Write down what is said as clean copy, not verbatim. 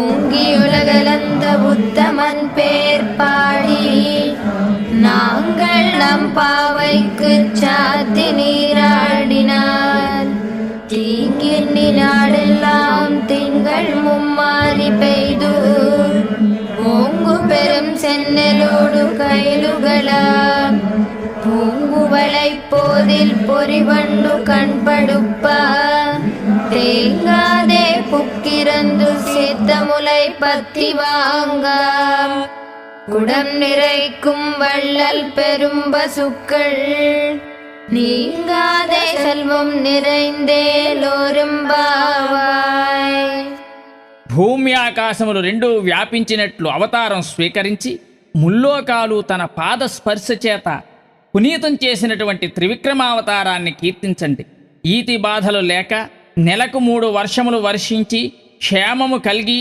உலகளந்த புத்தமன் பேர் பாடி நாங்கள் நம் பாவைக்கு சாத்தி நீராடினார். தீங்கின்னி நாடெல்லாம் திங்கள் மும்மாறி பெய்து ஓங்கு பெரும் சென்னலோடு கைலுகளாம் பூங்குவளை போதில் பொறிவண்டு கண்படுப்ப தேங்காதே புக்கிரந்து சேர்த்த முலை பத்தி வாங்க குடம் நிறைக்கும் வள்ளல் பெரும் பசுக்கள் நீங்காதே செல்வம் நிறைந்தేలోరింబావాయ్. భూమి ఆకాశములు రెండూ వ్యాపించినట్లు అవతారం స్వీకరించి ముల్లోకాలు తన పాద స్పర్శ చేత పునీతం చేసినటువంటి త్రివిక్రమావతారాన్ని కీర్తించండి. ఈతి బాధలు లేక నెలకు 3 వర్షములు వర్షించి క్షేమము కలిగి